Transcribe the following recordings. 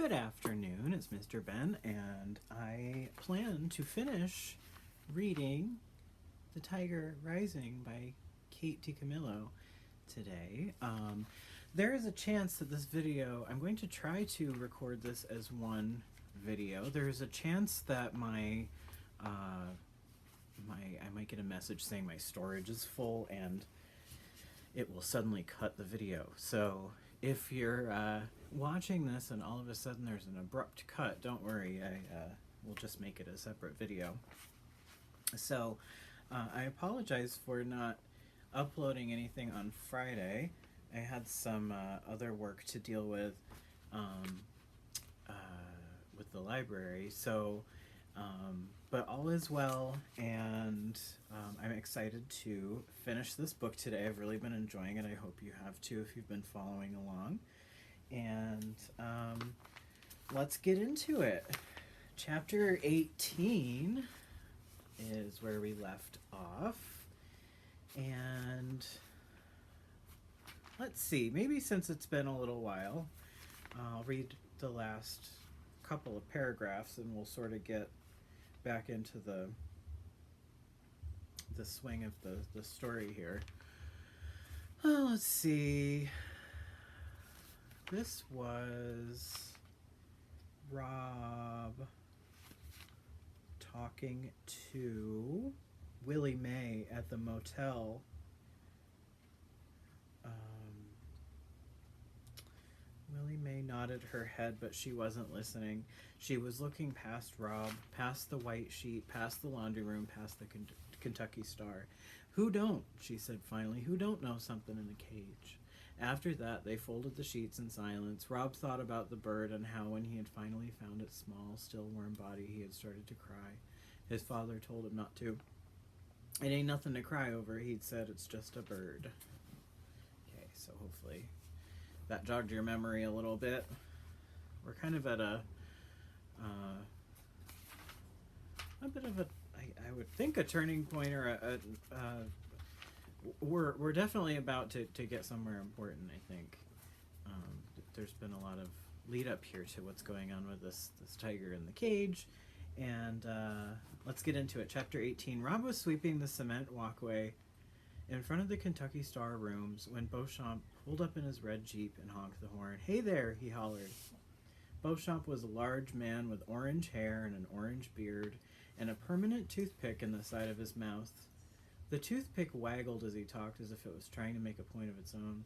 Good afternoon, it's Mr. Ben, and I plan to finish reading The Tiger Rising by Kate DiCamillo today. There is a chance that this video, I'm going to try to record this as one video. There is a chance that I might get a message saying my storage is full and it will suddenly cut the video. So if you're watching this and all of a sudden there's an abrupt cut, don't worry, I will just make it a separate video. So I apologize for not uploading anything on Friday. I had some other work to deal with the library, so but all is well, and I'm excited to finish this book today. I've really been enjoying it. I hope you have too if you've been following along. And let's get into it. Chapter 18 is where we left off. And let's see, maybe since it's been a little while, I'll read the last couple of paragraphs and we'll sort of get back into the swing of the story here. Let's see. This was Rob talking to Willie Mae at the motel. Willie Mae nodded her head, but she wasn't listening. She was looking past Rob, past the white sheet, past the laundry room, past the Kentucky Star. Who don't, she said finally, who don't know something in a cage? After that, they folded the sheets in silence. Rob thought about the bird and how when he had finally found its small, still warm body, he had started to cry. His father told him not to. It ain't nothing to cry over, he'd said, it's just a bird. Okay, so hopefully that jogged your memory a little bit. We're kind of at a bit of a, I would think a turning point, or we're definitely about to get somewhere important, I think. There's been a lot of lead up here to what's going on with this tiger in the cage, and let's get into it. Chapter 18. Rob was sweeping the cement walkway in front of the Kentucky Star rooms when Beauchamp pulled up in his red Jeep and honked the horn. "Hey there," he hollered. Beauchamp was a large man with orange hair and an orange beard and a permanent toothpick in the side of his mouth. The toothpick waggled as he talked as if it was trying to make a point of its own.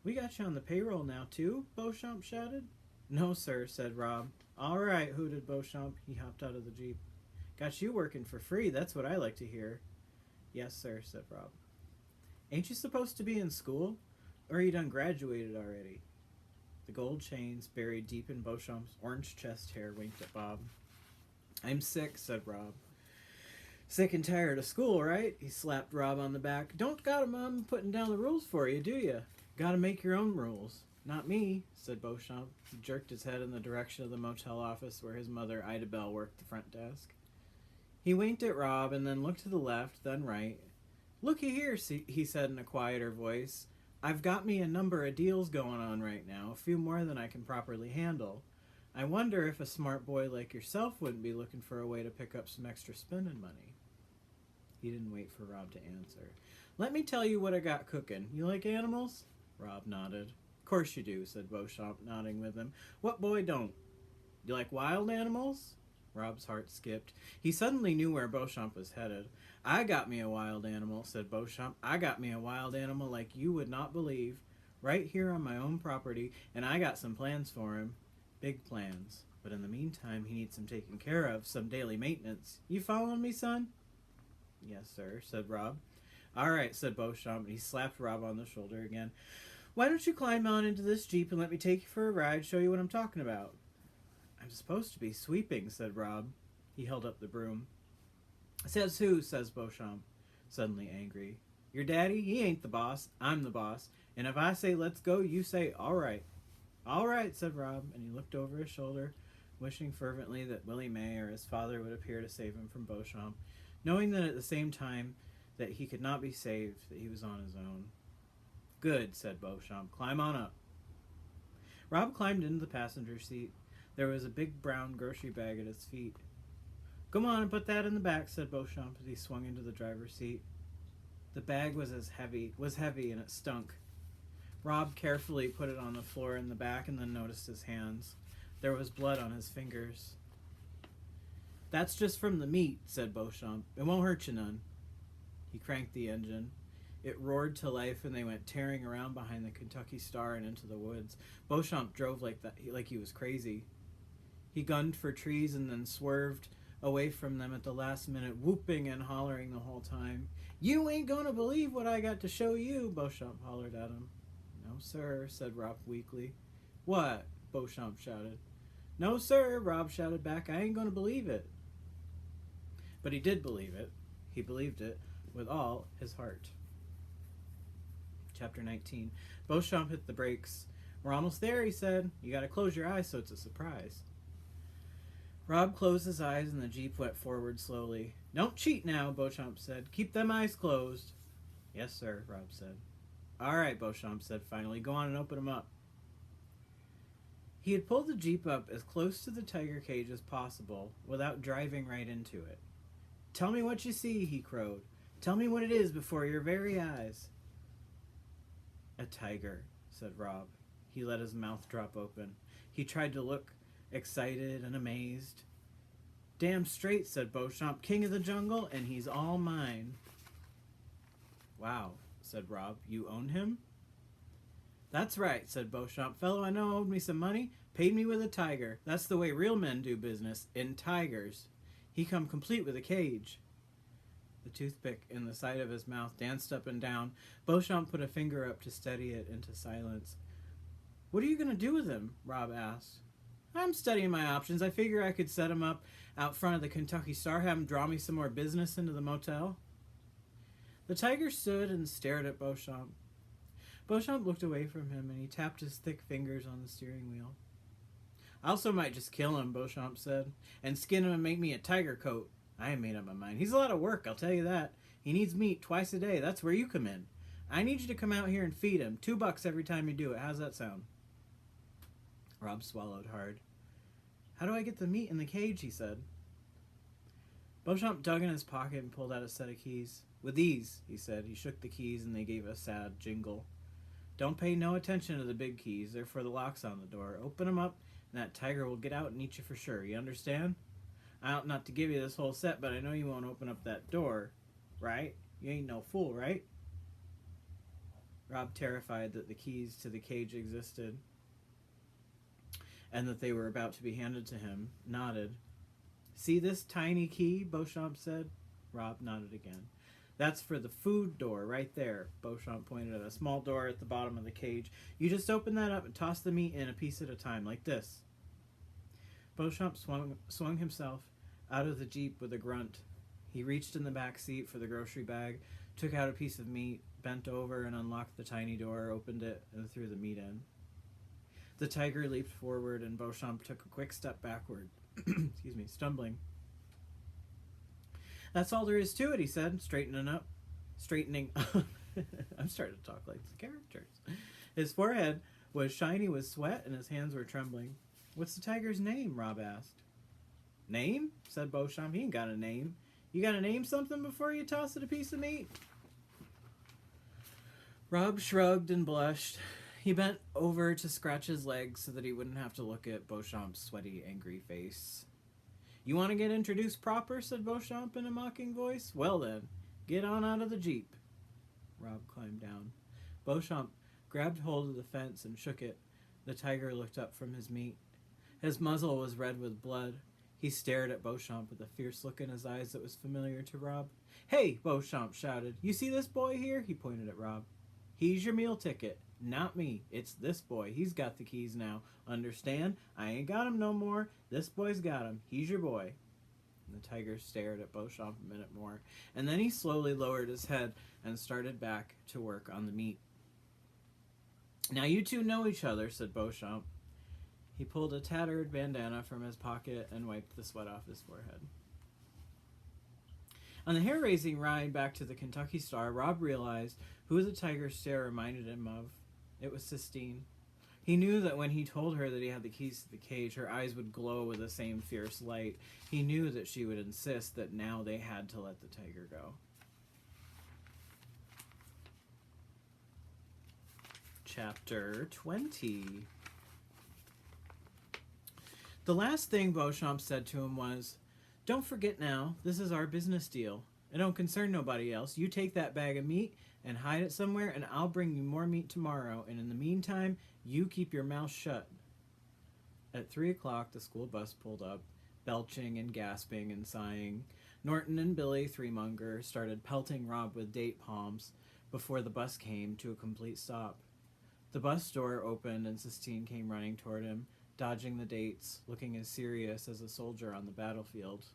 "We got you on the payroll now, too?" Beauchamp shouted. "No, sir," said Rob. "All right," hooted Beauchamp. He hopped out of the Jeep. "Got you working for free, that's what I like to hear." "Yes, sir," said Rob. "Ain't you supposed to be in school? Or you done graduated already?" The gold chains buried deep in Beauchamp's orange chest hair winked at Bob. "I'm sick," said Rob. "Sick and tired of school, right?" He slapped Rob on the back. "Don't got a mom putting down the rules for you, do you? Gotta make your own rules." "Not me," said Beauchamp. He jerked his head in the direction of the motel office where his mother, Ida Bell, worked the front desk. He winked at Rob and then looked to the left, then right. "Looky here," he said in a quieter voice. "I've got me a number of deals going on right now, a few more than I can properly handle. I wonder if a smart boy like yourself wouldn't be looking for a way to pick up some extra spending money." He didn't wait for Rob to answer. "Let me tell you what I got cooking. You like animals?" Rob nodded. "Course you do," said Beauchamp, nodding with him. "What boy don't? You like wild animals?" Rob's heart skipped. He suddenly knew where Beauchamp was headed. "I got me a wild animal," said Beauchamp. "I got me a wild animal like you would not believe, right here on my own property, and I got some plans for him. Big plans. But in the meantime, he needs some taking care of, some daily maintenance. You following me, son?" "Yes, sir," said Rob. "All right," said Beauchamp, and he slapped Rob on the shoulder again. "Why don't you climb on into this Jeep and let me take you for a ride, show you what I'm talking about?" "I'm supposed to be sweeping," said Rob. He held up the broom. "Says who?" says Beauchamp, suddenly angry. "Your daddy? He ain't the boss. I'm the boss. And if I say let's go, you say all right." "All right," said Rob, and he looked over his shoulder, wishing fervently that Willie Mae or his father would appear to save him from Beauchamp, knowing that at the same time that he could not be saved, that he was on his own. "Good," said Beauchamp. "Climb on up." Rob climbed into the passenger seat. There was a big brown grocery bag at his feet. Come on and put that in the back, said Beauchamp as he swung into the driver's seat. The bag was heavy and it stunk. Rob carefully put it on the floor in the back and then noticed his hands. There was blood on his fingers. That's just from the meat, said Beauchamp. It won't hurt you none. He cranked the engine. It roared to life and they went tearing around behind the Kentucky Star and into the woods. Beauchamp drove like he was crazy. He gunned for trees and then swerved away from them at the last minute, whooping and hollering the whole time. You ain't gonna believe what I got to show you, Beauchamp hollered at him. No, sir, said Rob weakly. What? Beauchamp shouted. No, sir, Rob shouted back. I ain't gonna believe it. But he did believe it. He believed it with all his heart. Chapter 19. Beauchamp hit the brakes. We're almost there, he said. You gotta close your eyes so it's a surprise. Rob closed his eyes and the Jeep went forward slowly. Don't cheat now, Beauchamp said. Keep them eyes closed. Yes, sir, Rob said. All right, Beauchamp said finally. Go on and open them up. He had pulled the Jeep up as close to the tiger cage as possible without driving right into it. Tell me what you see, he crowed. Tell me what it is before your very eyes. A tiger, said Rob. He let his mouth drop open. He tried to look excited and amazed. Damn straight, said Beauchamp. King of the jungle, and he's all mine. Wow, said Rob. You own him? That's right, said Beauchamp. Fellow I know owed me some money, paid me with a tiger. That's the way real men do business, in tigers. He come complete with a cage. The toothpick in the side of his mouth danced up and down. Beauchamp put a finger up to steady it into silence. What are you going to do with him? Rob asked. I'm studying my options. I figure I could set him up out front of the Kentucky Star, have him draw me some more business into the motel. The tiger stood and stared at Beauchamp. Beauchamp looked away from him and he tapped his thick fingers on the steering wheel. I also might just kill him, Beauchamp said, and skin him and make me a tiger coat. I ain't made up my mind. He's a lot of work, I'll tell you that. He needs meat twice a day. That's where you come in. I need you to come out here and feed him. $2 every time you do it. How's that sound? Rob swallowed hard. How do I get the meat in the cage, he said. Beauchamp dug in his pocket and pulled out a set of keys. With these, he said. He shook the keys and they gave a sad jingle. Don't pay no attention to the big keys. They're for the locks on the door. Open them up and that tiger will get out and eat you for sure. You understand? I ought not to give you this whole set, but I know you won't open up that door, right? You ain't no fool, right? Rob, terrified that the keys to the cage existed and that they were about to be handed to him, nodded. See this tiny key? Beauchamp said. Rob nodded again. That's for the food door right there. Beauchamp pointed at a small door at the bottom of the cage. You just open that up and toss the meat in a piece at a time, like this. Beauchamp swung himself out of the Jeep with a grunt. He reached in the back seat for the grocery bag, took out a piece of meat, bent over and unlocked the tiny door, opened it, and threw the meat in. The tiger leaped forward and Beauchamp took a quick step backward, stumbling. That's all there is to it, he said, straightening up. I'm starting to talk like the characters. His forehead was shiny with sweat and his hands were trembling. What's the tiger's name? Rob asked. Name? Said Beauchamp. He ain't got a name. You gotta name something before you toss it a piece of meat? Rob shrugged and blushed. He bent over to scratch his legs so that he wouldn't have to look at Beauchamp's sweaty, angry face. You want to get introduced proper? Said Beauchamp in a mocking voice. Well then, get on out of the Jeep. Rob climbed down. Beauchamp grabbed hold of the fence and shook it. The tiger looked up from his meat. His muzzle was red with blood. He stared at Beauchamp with a fierce look in his eyes that was familiar to Rob. Hey, Beauchamp shouted. You see this boy here? He pointed at Rob. He's your meal ticket. Not me. It's this boy. He's got the keys now. Understand? I ain't got 'em no more. This boy's got 'em. He's your boy. And the tiger stared at Beauchamp a minute more, and then he slowly lowered his head and started back to work on the meat. Now you two know each other, said Beauchamp. He pulled a tattered bandana from his pocket and wiped the sweat off his forehead. On the hair-raising ride back to the Kentucky Star, Rob realized who the tiger's stare reminded him of. It was Sistine. He knew that when he told her that he had the keys to the cage, her eyes would glow with the same fierce light. He knew that she would insist that now they had to let the tiger go. Chapter 20. The last thing Beauchamp said to him was, "Don't forget now, this is our business deal. It don't concern nobody else. You take that bag of meat and hide it somewhere, and I'll bring you more meat tomorrow. And in the meantime, you keep your mouth shut." At 3 o'clock, the school bus pulled up, belching and gasping and sighing. Norton and Billy Threemonger started pelting Rob with date palms before the bus came to a complete stop. The bus door opened and Sistine came running toward him, dodging the dates, looking as serious as a soldier on the battlefield.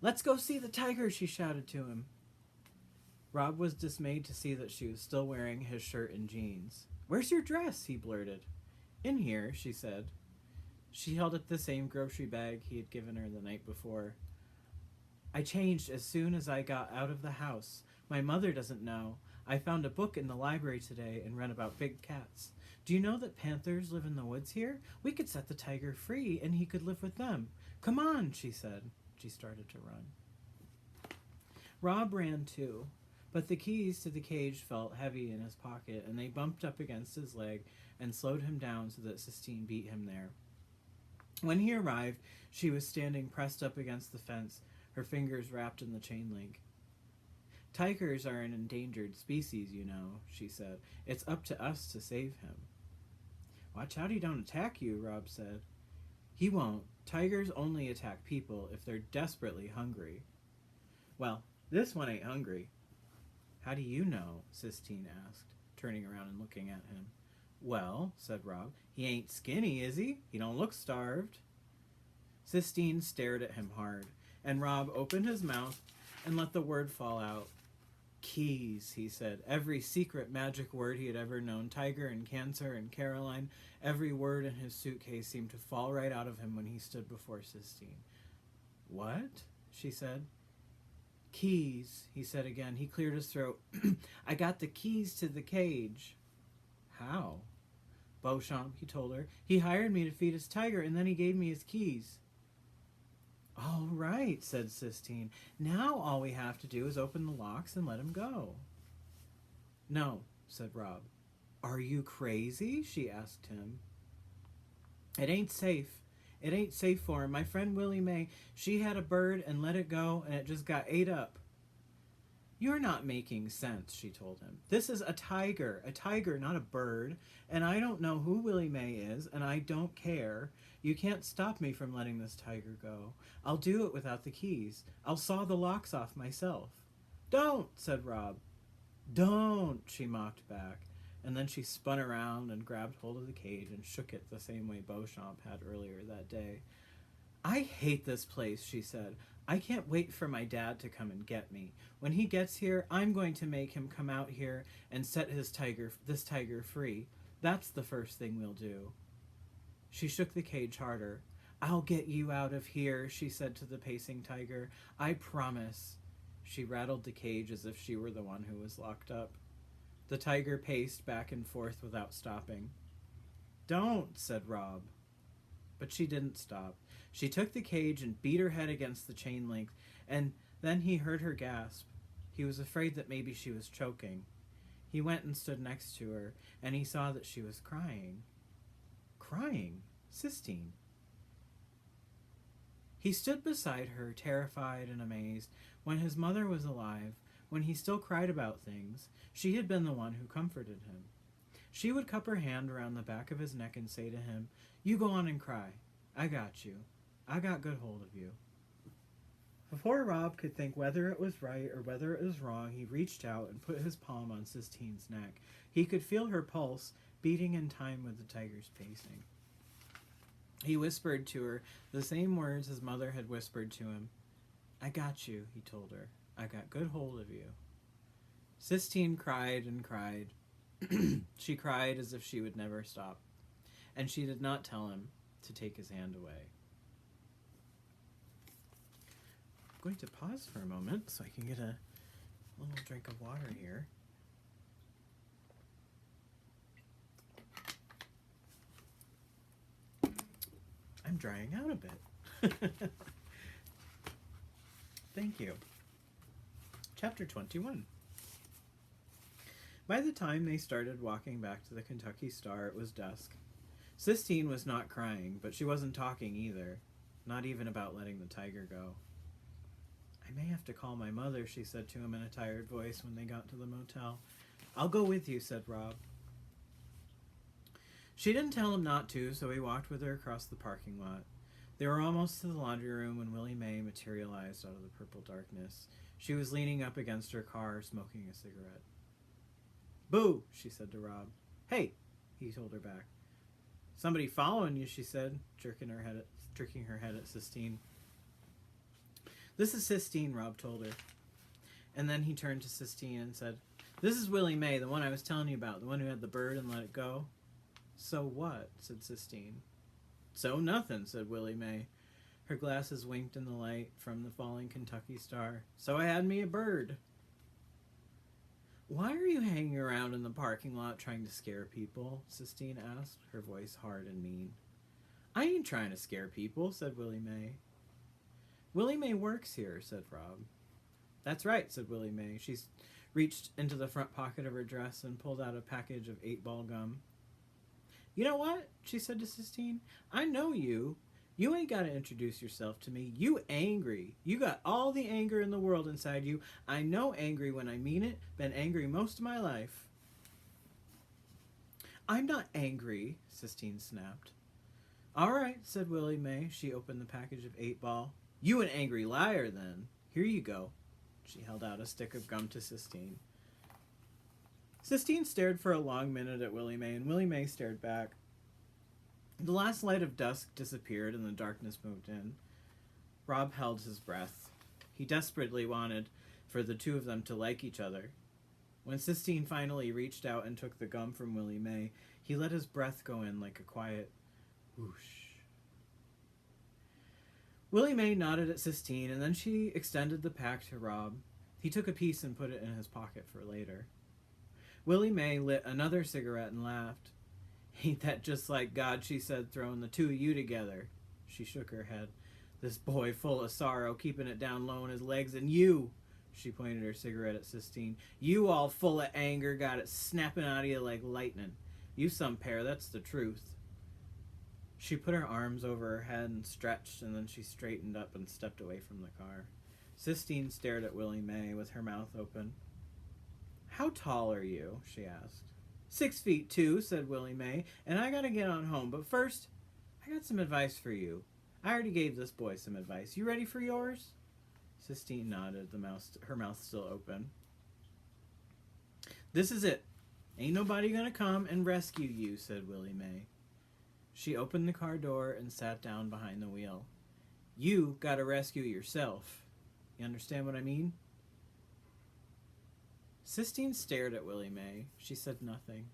"Let's go see the tiger," she shouted to him. Rob was dismayed to see that she was still wearing his shirt and jeans. "Where's your dress?" he blurted. "In here," she said. She held up the same grocery bag he had given her the night before. "I changed as soon as I got out of the house. My mother doesn't know. I found a book in the library today and read about big cats. Do you know that panthers live in the woods here? We could set the tiger free and he could live with them. Come on," she said. She started to run. Rob ran too, but the keys to the cage felt heavy in his pocket and they bumped up against his leg and slowed him down so that Sistine beat him there. When he arrived, she was standing pressed up against the fence, her fingers wrapped in the chain link. "Tigers are an endangered species, you know," she said. "It's up to us to save him." "Watch out he don't attack you," Rob said. "He won't. Tigers only attack people if they're desperately hungry." "Well, this one ain't hungry." "How do you know?" Sistine asked, turning around and looking at him. "Well," said Rob, "he ain't skinny, is he? He don't look starved." Sistine stared at him hard, and Rob opened his mouth and let the word fall out. "Keys," he said. Every secret magic word he had ever known. Tiger and Cancer and Caroline. Every word in his suitcase seemed to fall right out of him when he stood before Sistine. "What?" she said. "Keys," he said again. He cleared his throat. "I got the keys to the cage." "How?" "Beauchamp," he told her. "He hired me to feed his tiger, and then he gave me his keys." "All right," said Sistine. "Now all we have to do is open the locks and let him go." "No," said Rob. "Are you crazy?" she asked him. "It ain't safe. It ain't safe for him. My friend Willie Mae, she had a bird and let it go, and it just got ate up." "You're not making sense," she told him. "This is a tiger, not a bird, and I don't know who Willie Mae is, and I don't care. You can't stop me from letting this tiger go. I'll do it without the keys. I'll saw the locks off myself." "Don't," said Rob. "Don't," she mocked back, and then she spun around and grabbed hold of the cage and shook it the same way Beauchamp had earlier that day. "I hate this place," she said. "I can't wait for my dad to come and get me. When he gets here, I'm going to make him come out here and set this tiger free. That's the first thing we'll do." She shook the cage harder. "I'll get you out of here," she said to the pacing tiger. "I promise." She rattled the cage as if she were the one who was locked up. The tiger paced back and forth without stopping. "Don't," said Rob. But she didn't stop. She took the cage and beat her head against the chain link, and then he heard her gasp. He was afraid that maybe she was choking. He went and stood next to her, and he saw that she was crying. Crying? Sistine. He stood beside her, terrified and amazed. When his mother was alive, when he still cried about things, she had been the one who comforted him. She would cup her hand around the back of his neck and say to him, "You go on and cry. I got you. I got good hold of you." Before Rob could think whether it was right or whether it was wrong, he reached out and put his palm on Sistine's neck. He could feel her pulse beating in time with the tiger's pacing. He whispered to her the same words his mother had whispered to him. "I got you," he told her. "I got good hold of you." Sistine cried and cried. She cried as if she would never stop, and she did not tell him to take his hand away. I'm going to pause for a moment so I can get a little drink of water here. I'm drying out a bit. Thank you. Chapter 21. By the time they started walking back to the Kentucky Star, it was dusk. Sistine was not crying, but she wasn't talking either. Not even about letting the tiger go. I may have to call my mother, she said to him in a tired voice when they got to the motel. I'll go with you, said Rob. She didn't tell him not to, so he walked with her across the parking lot. They were almost to the laundry room when Willie Mae materialized out of the purple darkness. She was leaning up against her car, smoking a cigarette. Boo, she said to Rob. Hey, he told her back. Somebody following you, she said, jerking her head at Sistine. This is Sistine, Rob told her. And then he turned to Sistine and said, This is Willie Mae, the one I was telling you about, the one who had the bird and let it go. So what? Said Sistine. So nothing, said Willie Mae. Her glasses winked in the light from the falling Kentucky Star. So I had me a bird. Why are you hanging around in the parking lot trying to scare people? Sistine asked, her voice hard and mean. I ain't trying to scare people, said Willie Mae. Willie Mae works here, said Rob. That's right, said Willie Mae. She reached into the front pocket of her dress and pulled out a package of 8-ball gum. You know what? She said to Sistine. I know you. You ain't got to introduce yourself to me. You angry. You got all the anger in the world inside you. I know angry when I mean it. Been angry most of my life. I'm not angry, Sistine snapped. All right, said Willie Mae. She opened the package of 8-ball. You an angry liar, then. Here you go. She held out a stick of gum to Sistine. Sistine stared for a long minute at Willie Mae, and Willie Mae stared back. The last light of dusk disappeared, and the darkness moved in. Rob held his breath. He desperately wanted for the two of them to like each other. When Sistine finally reached out and took the gum from Willie Mae, he let his breath go in like a quiet whoosh. Willie Mae nodded at Sistine, and then she extended the pack to Rob. He took a piece and put it in his pocket for later. Willie Mae lit another cigarette and laughed. Ain't that just like God, she said, throwing the two of you together. She shook her head. This boy full of sorrow, keeping it down low on his legs, and you, she pointed her cigarette at Sistine, you all full of anger, got it snapping out of you like lightning. You some pair, that's the truth. She put her arms over her head and stretched, and then she straightened up and stepped away from the car. Sistine stared at Willie Mae with her mouth open. How tall are you? She asked. 6'2", said Willie Mae, and I gotta get on home, but first, I got some advice for you. I already gave this boy some advice. You ready for yours? Sistine nodded, her mouth still open. This is it. Ain't nobody gonna come and rescue you, said Willie Mae. She opened the car door and sat down behind the wheel. You gotta rescue yourself. You understand what I mean? Sistine stared at Willie Mae. She said nothing.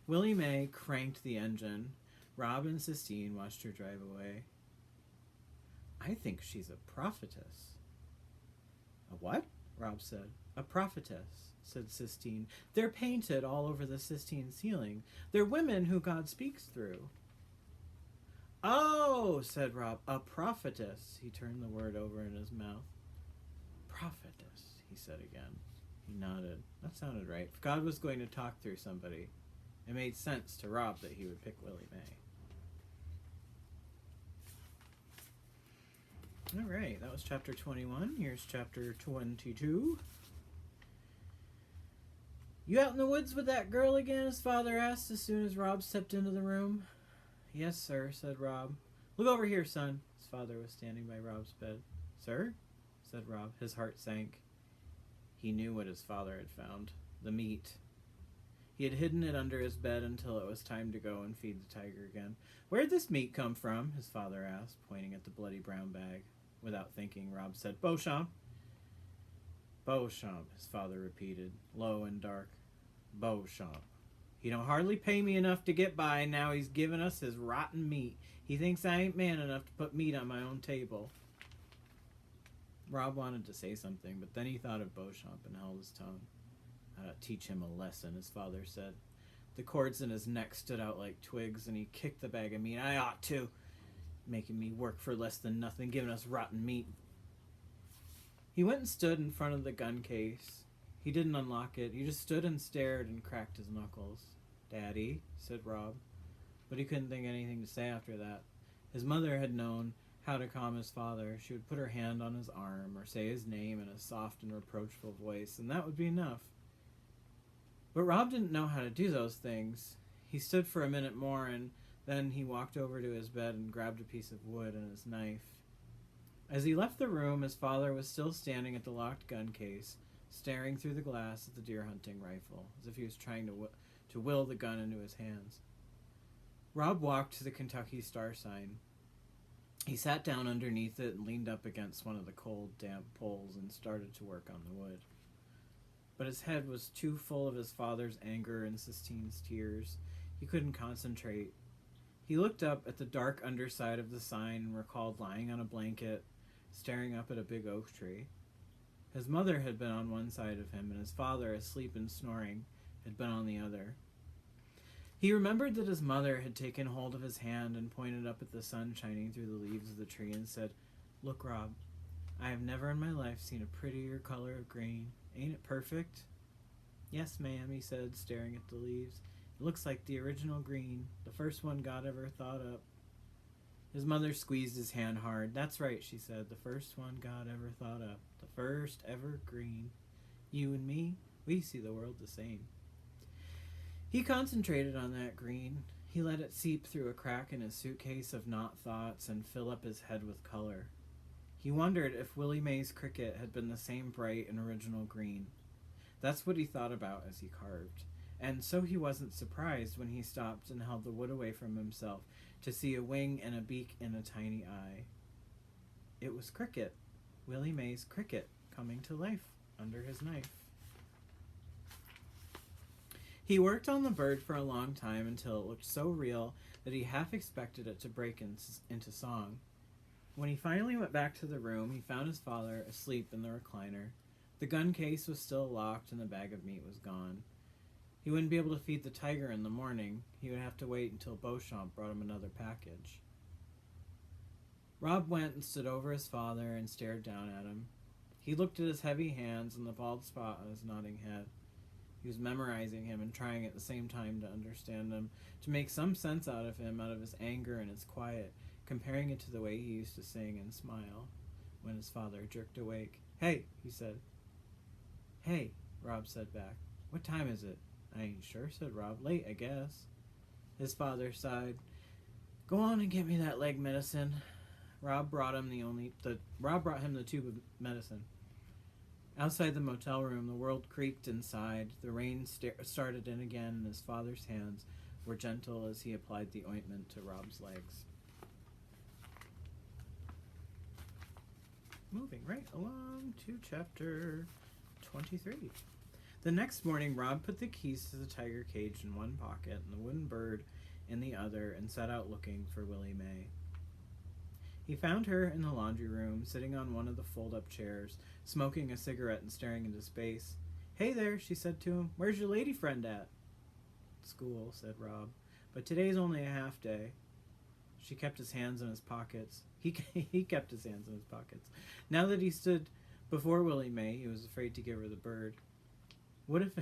Willie Mae cranked the engine. Rob and Sistine watched her drive away. I think she's a prophetess. A what? Rob said. A prophetess, said Sistine. They're painted all over the Sistine ceiling. They're women who God speaks through. Oh, said Rob. A prophetess. He turned the word over in his mouth. Prophetess, he said again. He nodded. That sounded right. If God was going to talk through somebody, it made sense to Rob that he would pick Willie Mae. All right, that was chapter 21. Here's chapter 22. You out in the woods with that girl again? His father asked as soon as Rob stepped into the room. Yes, sir, said Rob. Look over here, son. His father was standing by Rob's bed. Sir? Said Rob. His heart sank. He knew what his father had found. The meat. He had hidden it under his bed until it was time to go and feed the tiger again. Where'd this meat come from? His father asked, pointing at the bloody brown bag. Without thinking, Rob said, Beauchamp. Beauchamp, his father repeated, low and dark. Beauchamp. He don't hardly pay me enough to get by, and now he's giving us his rotten meat. He thinks I ain't man enough to put meat on my own table. Rob wanted to say something, but then he thought of Beauchamp and held his tongue. I ought to teach him a lesson, his father said. The cords in his neck stood out like twigs, and he kicked the bag of meat. I ought to. making me work for less than nothing, giving us rotten meat. He went and stood in front of the gun case. He didn't unlock it. He just stood and stared and cracked his knuckles. "Daddy," said Rob, but he couldn't think of anything to say after that. His mother had known how to calm his father. She would put her hand on his arm or say his name in a soft and reproachful voice, and that would be enough. But Rob didn't know how to do those things. He stood for a minute more, and then he walked over to his bed and grabbed a piece of wood and his knife. As he left the room, his father was still standing at the locked gun case, staring through the glass at the deer hunting rifle, as if he was trying to will the gun into his hands. Rob walked to the Kentucky Star sign. He sat down underneath it and leaned up against one of the cold, damp poles and started to work on the wood. But his head was too full of his father's anger and Sistine's tears. He couldn't concentrate. He looked up at the dark underside of the sign and recalled lying on a blanket, staring up at a big oak tree. His mother had been on one side of him, and his father, asleep and snoring, had been on the other. He remembered that his mother had taken hold of his hand and pointed up at the sun shining through the leaves of the tree and said, "Look, Rob, I have never in my life seen a prettier color of green. Ain't it perfect?" "Yes, ma'am," he said, staring at the leaves. "It looks like the original green, the first one God ever thought up." His mother squeezed his hand hard. "That's right," she said, "the first one God ever thought up. The first ever green. You and me, we see the world the same." He concentrated on that green. He let it seep through a crack in his suitcase of not thoughts and fill up his head with color. He wondered if Willie Mae's cricket had been the same bright and original green. That's what he thought about as he carved. And so he wasn't surprised when he stopped and held the wood away from himself to see a wing and a beak and a tiny eye. It was Cricket, Willie Mae's cricket, coming to life under his knife. He worked on the bird for a long time until it looked so real that he half expected it to break into song. When he finally went back to the room, he found his father asleep in the recliner. The gun case was still locked and the bag of meat was gone. He wouldn't be able to feed the tiger in the morning. He would have to wait until Beauchamp brought him another package. Rob went and stood over his father and stared down at him. He looked at his heavy hands and the bald spot on his nodding head. He was memorizing him and trying at the same time to understand him, to make some sense out of him, out of his anger and his quiet, comparing it to the way he used to sing and smile when his father jerked awake. "Hey," he said. "Hey," Rob said back. "What time is it?" "I ain't sure," said Rob. "Late, I guess." His father sighed. "Go on and get me that leg medicine." Rob brought him the tube of medicine. Outside the motel room, the world creaked and sighed. The rain started in again, and his father's hands were gentle as he applied the ointment to Rob's legs. Moving right along to chapter 23. The next morning, Rob put the keys to the tiger cage in one pocket and the wooden bird in the other and set out looking for Willie Mae. He found her in the laundry room, sitting on one of the fold-up chairs, smoking a cigarette and staring into space. "Hey there," she said to him. "Where's your lady friend at?" "School," said Rob. "But today's only a half day." She kept his hands in his pockets. He kept his hands in his pockets. Now that he stood before Willie Mae, he was afraid to give her the bird. What if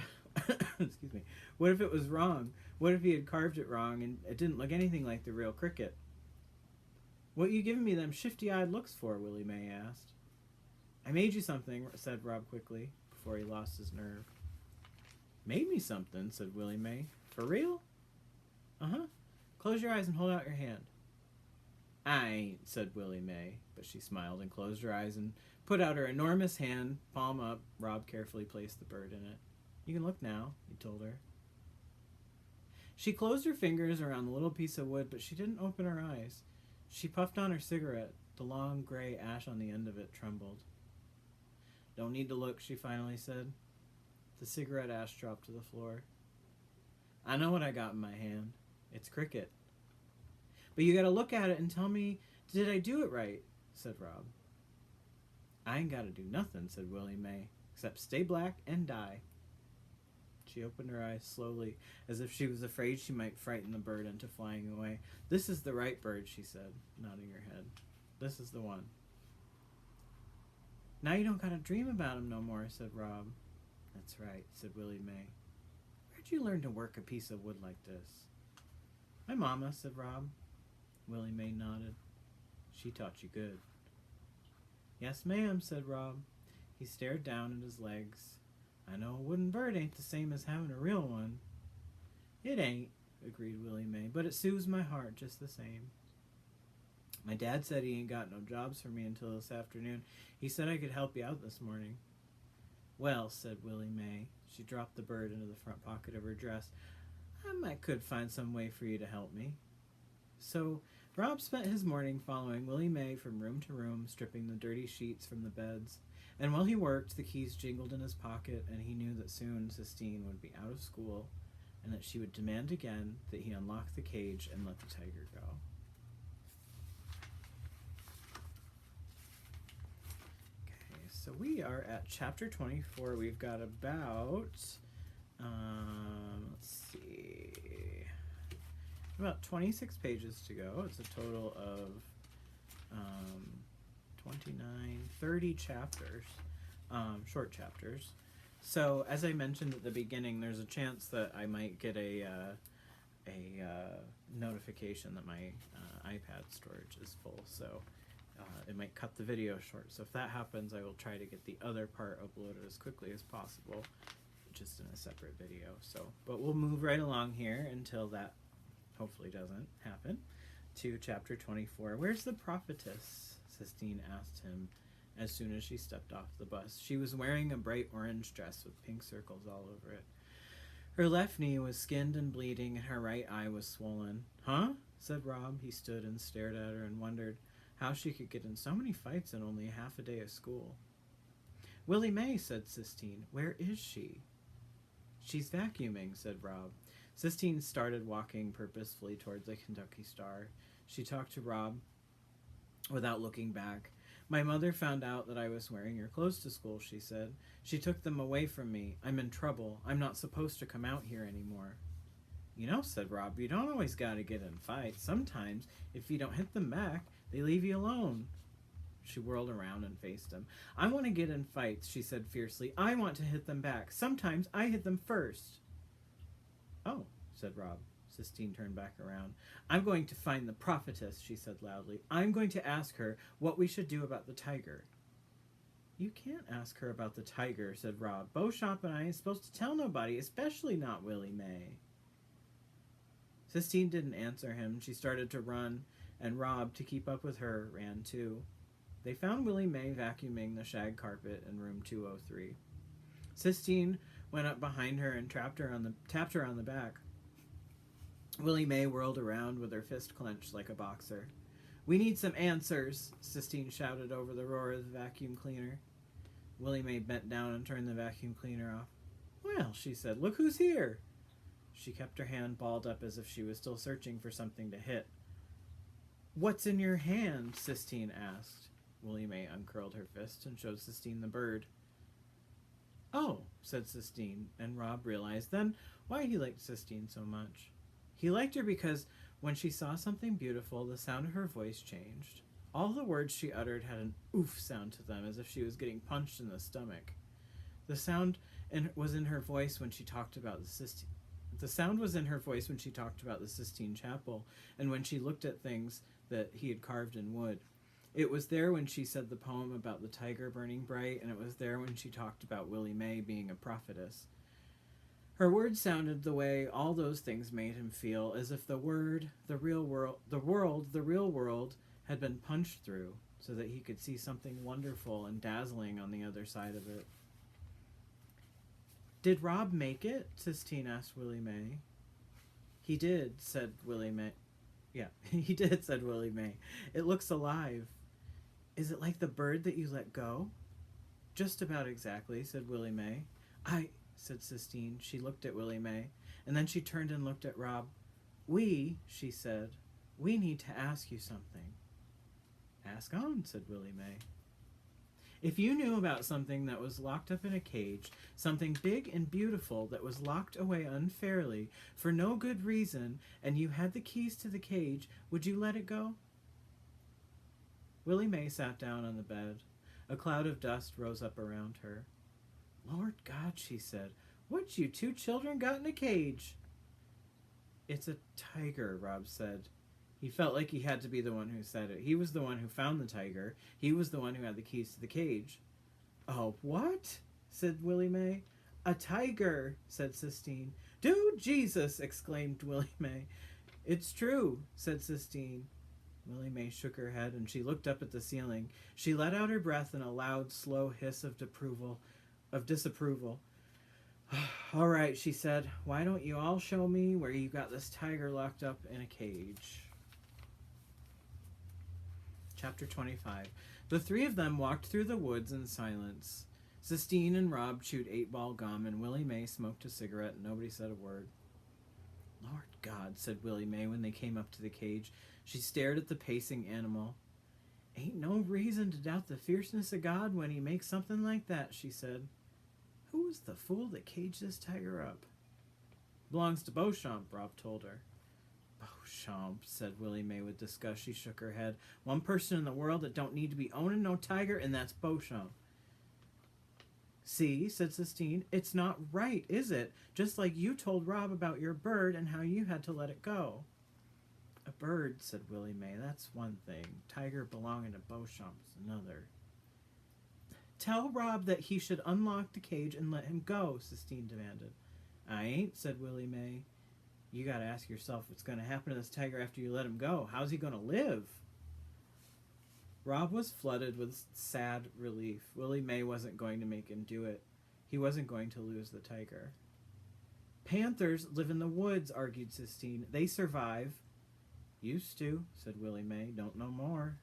excuse me. What if it was wrong? What if he had carved it wrong and it didn't look anything like the real cricket? "What you giving me them shifty-eyed looks for?" Willie Mae asked. "I made you something," said Rob quickly, before he lost his nerve. "Made me something?" said Willie Mae. "For real?" "Uh-huh. Close your eyes and hold out your hand." "I ain't," said Willie Mae, but she smiled and closed her eyes and put out her enormous hand, palm up. Rob carefully placed the bird in it. "You can look now," he told her. She closed her fingers around the little piece of wood, but she didn't open her eyes. She puffed on her cigarette. The long gray ash on the end of it trembled. "Don't need to look," she finally said. The cigarette ash dropped to the floor. "I know what I got in my hand. It's cricket." "But you gotta look at it and tell me, did I do it right?" said Rob. "I ain't gotta do nothing," said Willie Mae, "except stay black and die." She opened her eyes slowly, as if she was afraid she might frighten the bird into flying away. "This is the right bird," she said, nodding her head. "This is the one." "Now you don't gotta dream about him no more," said Rob. "That's right," said Willie Mae. "Where'd you learn to work a piece of wood like this?" "My mama," said Rob. Willie Mae nodded. "She taught you good." "Yes, ma'am," said Rob. He stared down at his legs. "I know a wooden bird ain't the same as having a real one." "It ain't," agreed Willie Mae, "but it soothes my heart just the same." "My dad said he ain't got no jobs for me until this afternoon. He said I could help you out this morning." "Well," said Willie Mae. She dropped the bird into the front pocket of her dress. "I could find some way for you to help me." So Rob spent his morning following Willie Mae from room to room, stripping the dirty sheets from the beds. And while he worked, the keys jingled in his pocket, and he knew that soon Sistine would be out of school, and that she would demand again that he unlock the cage and let the tiger go. Okay, so we are at chapter 24. We've got about, about 26 pages to go. It's a total of 29, 30 chapters, short chapters. So as I mentioned at the beginning, there's a chance that I might get a notification that my iPad storage is full. So it might cut the video short. So if that happens, I will try to get the other part uploaded as quickly as possible, just in a separate video. So, but we'll move right along here until that hopefully doesn't happen, to chapter 24. "Where's the prophetess?" Sistine asked him as soon as she stepped off the bus. She was wearing a bright orange dress with pink circles all over it. Her left knee was skinned and bleeding, and her right eye was swollen. "Huh?" said Rob. He stood and stared at her and wondered how she could get in so many fights in only half a day of school. "Willie Mae," said Sistine. "Where is she?" "She's vacuuming," said Rob. Sistine started walking purposefully towards the Kentucky Star. She talked to Rob without looking back. "My mother found out that I was wearing your clothes to school," she said. "She took them away from me. I'm in trouble. I'm not supposed to come out here anymore." "You know," said Rob, "you don't always gotta get in fights. Sometimes, if you don't hit them back, they leave you alone." She whirled around and faced him. "I want to get in fights," she said fiercely. "I want to hit them back. Sometimes I hit them first." "Oh," said Rob. Sistine turned back around. "I'm going to find the prophetess," she said loudly. "I'm going to ask her what we should do about the tiger." "You can't ask her about the tiger," said Rob. "Beauchamp and I ain't supposed to tell nobody, especially not Willie Mae." Sistine didn't answer him. She started to run, and Rob, to keep up with her, ran too. They found Willie Mae vacuuming the shag carpet in room 203. Sistine went up behind her and tapped her on the back. Willie Mae whirled around with her fist clenched like a boxer. "We need some answers," Sistine shouted over the roar of the vacuum cleaner. Willie Mae bent down and turned the vacuum cleaner off. "Well," she said, "look who's here." She kept her hand balled up as if she was still searching for something to hit. "What's in your hand?" Sistine asked. Willie Mae uncurled her fist and showed Sistine the bird. "Oh," said Sistine, and Rob realized then why he liked Sistine so much. He liked her because when she saw something beautiful, the sound of her voice changed. All the words she uttered had an oof sound to them, as if she was getting punched in the stomach. The sound was in her voice when she talked about the Sistine. The sound was in her voice when she talked about the Sistine Chapel, and when she looked at things that he had carved in wood. It was there when she said the poem about the tiger burning bright, and it was there when she talked about Willie Mae being a prophetess. Her words sounded the way all those things made him feel, as if the real world had been punched through, so that he could see something wonderful and dazzling on the other side of it. "Did Rob make it?" Sistine asked Willie Mae. "He did," said Willie Mae. "Yeah, he did," said Willie Mae. "It looks alive." "Is it like the bird that you let go?" "Just about exactly," said Willie Mae. Said Sistine. She looked at Willie Mae, and then she turned and looked at Rob. She said, "we need to ask you something." "Ask on," said Willie Mae. If you knew about something that was locked up in a cage, something big and beautiful that was locked away unfairly for no good reason, and you had the keys to the cage, would you let it go? Willie Mae sat down on the bed. A cloud of dust rose up around her. Lord God, she said, what you two children got in a cage? It's a tiger, Rob said. He felt like he had to be the one who said it. He was the one who found the tiger. He was the one who had the keys to the cage. Oh, what? Said Willie Mae. A tiger, said Sistine. Do Jesus, exclaimed Willie Mae. It's true, said Sistine. Willie Mae shook her head and she looked up at the ceiling. She let out her breath in a loud, slow hiss of disapproval. All right, she said. Why don't you all show me where you got this tiger locked up in a cage? Chapter 25. The three of them walked through the woods in silence. Sistine and Rob chewed 8-ball gum, and Willie Mae smoked a cigarette, and nobody said a word. Lord God, said Willie Mae when they came up to the cage. She stared at the pacing animal. Ain't no reason to doubt the fierceness of God when he makes something like that, she said. Who was the fool that caged this tiger up? Belongs to Beauchamp, Rob told her. Beauchamp, said Willie Mae with disgust. She shook her head. One person in the world that don't need to be owning no tiger, and that's Beauchamp. See, said Sistine, it's not right, is it? Just like you told Rob about your bird and how you had to let it go. A bird, said Willie Mae, that's one thing. Tiger belonging to Beauchamp's another. Tell Rob that he should unlock the cage and let him go, Sistine demanded. I ain't, said Willie Mae. You gotta ask yourself what's gonna happen to this tiger after you let him go. How's he gonna live? Rob was flooded with sad relief. Willie Mae wasn't going to make him do it. He wasn't going to lose the tiger. Panthers live in the woods, argued Sistine. They survive. Used to, said Willie Mae. Don't know more.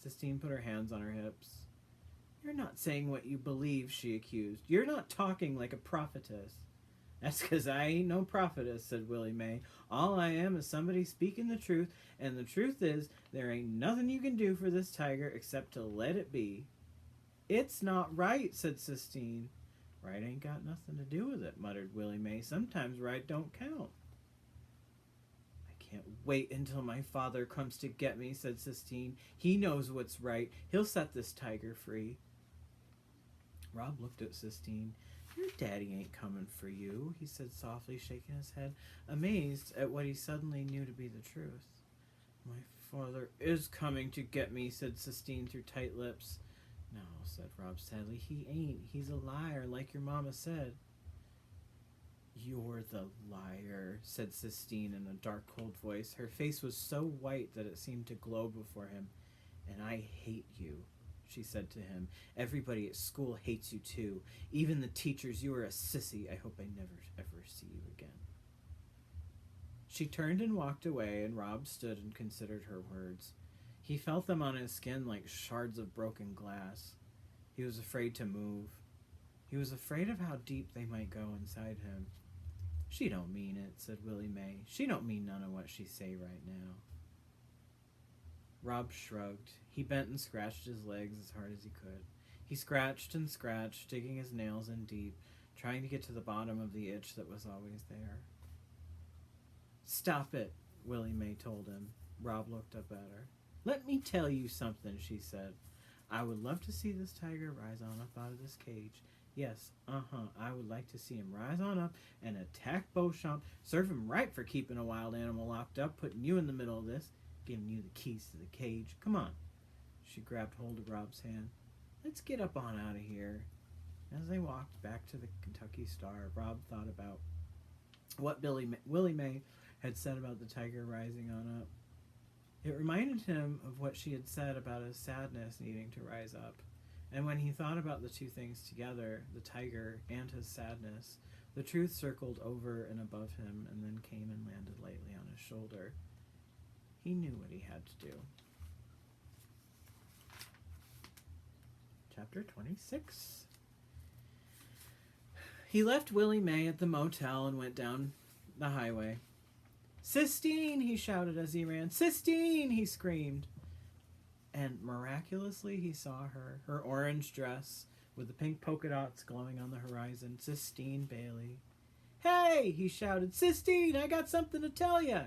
Sistine put her hands on her hips. You're not saying what you believe, she accused. You're not talking like a prophetess. That's 'cause I ain't no prophetess, said Willie Mae. All I am is somebody speaking the truth, and the truth is there ain't nothing you can do for this tiger except to let it be. It's not right, said Sistine. Right ain't got nothing to do with it, muttered Willie Mae. Sometimes right don't count. I can't wait until my father comes to get me, said Sistine. He knows what's right. He'll set this tiger free. Rob looked at Sistine. Your daddy ain't coming for you, he said softly, shaking his head, amazed at what he suddenly knew to be the truth. My father is coming to get me, said Sistine through tight lips. No, said Rob sadly, he ain't. He's a liar, like your mama said. You're the liar, said Sistine in a dark, cold voice. Her face was so white that it seemed to glow before him. And I hate you, she said to him. Everybody at school hates you too. Even the teachers. You are a sissy. I hope I never, ever see you again. She turned and walked away, and Rob stood and considered her words. He felt them on his skin like shards of broken glass. He was afraid to move. He was afraid of how deep they might go inside him. She don't mean it, said Willie Mae. She don't mean none of what she say right now. Rob shrugged. He bent and scratched his legs as hard as he could. He scratched and scratched, digging his nails in deep, trying to get to the bottom of the itch that was always there. Stop it, Willie Mae told him. Rob looked up at her. Let me tell you something, she said. I would love to see this tiger rise on up out of this cage. Yes, I would like to see him rise on up and attack Beauchamp, serve him right for keeping a wild animal locked up, putting you in the middle of this, giving you the keys to the cage. Come on. She grabbed hold of Rob's hand. Let's get up on out of here. As they walked back to the Kentucky Star, Rob thought about what Willie Mae had said about the tiger rising on up. It reminded him of what she had said about his sadness needing to rise up. And when he thought about the two things together, the tiger and his sadness, the truth circled over and above him and then came and landed lightly on his shoulder. He knew what he had to do. Chapter 26. He left Willie Mae at the motel and went down the highway. Sistine, he shouted as he ran. Sistine, he screamed. And miraculously he saw her, her orange dress with the pink polka dots glowing on the horizon, Sistine Bailey. "Hey!" he shouted. "Sistine, I got something to tell you."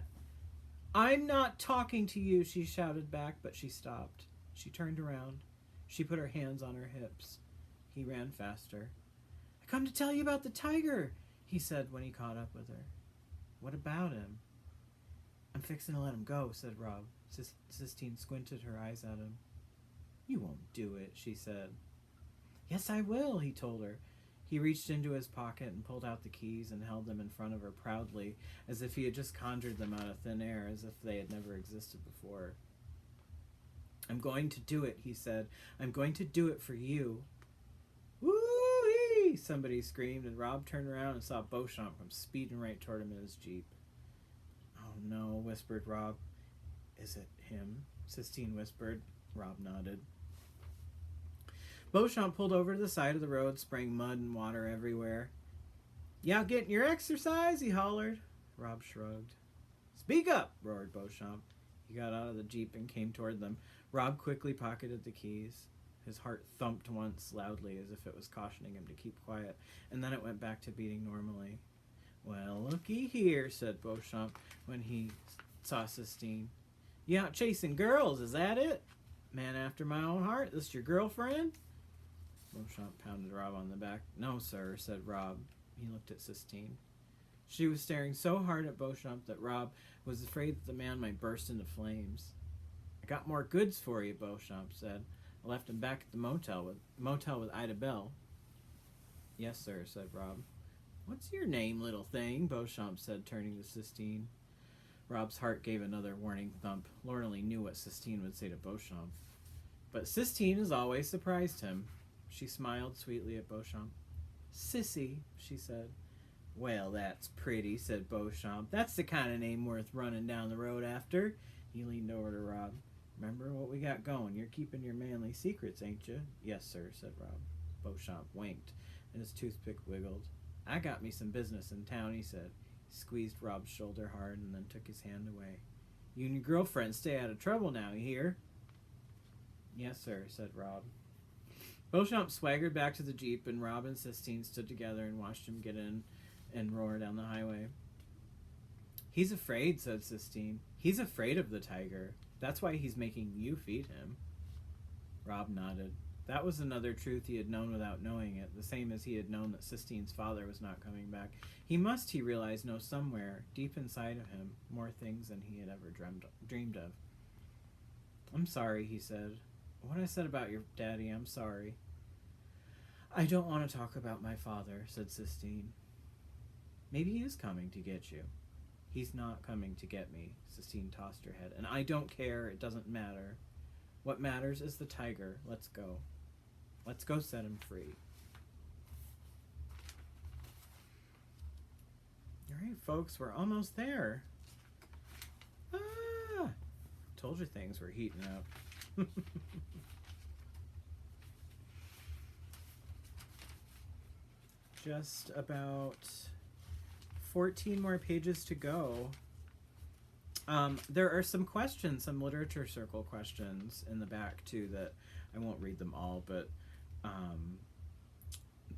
"I'm not talking to you," she shouted back, but she stopped. She turned around. She put her hands on her hips. He ran faster. "I come to tell you about the tiger," he said when he caught up with her. "What about him?" "I'm fixing to let him go," said Rob. Sistine squinted her eyes at him. "You won't do it," she said. "Yes, I will," he told her. He reached into his pocket and pulled out the keys and held them in front of her proudly, as if he had just conjured them out of thin air, as if they had never existed before. "I'm going to do it," he said. "I'm going to do it for you." "Woo-wee!" somebody screamed, and Rob turned around and saw Beauchamp come speeding right toward him in his Jeep. "Oh no," whispered Rob. "Is it him?" Sistine whispered. Rob nodded. Beauchamp pulled over to the side of the road, spraying mud and water everywhere. "You out getting your exercise?" he hollered. Rob shrugged. "Speak up!" roared Beauchamp. He got out of the Jeep and came toward them. Rob quickly pocketed the keys. His heart thumped once loudly, as if it was cautioning him to keep quiet, and then it went back to beating normally. "Well, looky here," said Beauchamp when he saw Sistine. "You out chasing girls, is that it? Man after my own heart, this your girlfriend?" Beauchamp pounded Rob on the back. "No, sir," said Rob. He looked at Sistine. She was staring so hard at Beauchamp that Rob was afraid that the man might burst into flames. "I got more goods for you," Beauchamp said. "I left him back at the motel with Ida Bell." "Yes, sir," said Rob. "What's your name, little thing?" Beauchamp said, turning to Sistine. Rob's heart gave another warning thump. Lord only knew what Sistine would say to Beauchamp. But Sistine, as always, surprised him. She smiled sweetly at Beauchamp. "Sissy," she said. "Well, that's pretty," said Beauchamp. "That's the kind of name worth running down the road after." He leaned over to Rob. "Remember what we got going. You're keeping your manly secrets, ain't you?" "Yes, sir," said Rob. Beauchamp winked, and his toothpick wiggled. "I got me some business in town," he said. He squeezed Rob's shoulder hard and then took his hand away. "You and your girlfriend stay out of trouble now, you hear?" "Yes, sir," said Rob. Beauchamp swaggered back to the Jeep, and Rob and Sistine stood together and watched him get in and roar down the highway. "He's afraid," said Sistine. "He's afraid of the tiger. That's why he's making you feed him." Rob nodded. That was another truth he had known without knowing it, the same as he had known that Sistine's father was not coming back. He must, he realized, know somewhere, deep inside of him, more things than he had ever dreamed of. "I'm sorry," he said. "What I said about your daddy, I'm sorry." "I don't want to talk about my father," said Sistine. "Maybe he is coming to get you." "He's not coming to get me," Sistine tossed her head. "And I don't care. It doesn't matter. What matters is the tiger. Let's go. Let's go set him free." All right, folks, we're almost there. Told you things were heating up. Just about 14 more pages to go. There are some questions, some literature circle questions in the back too that I won't read them all, but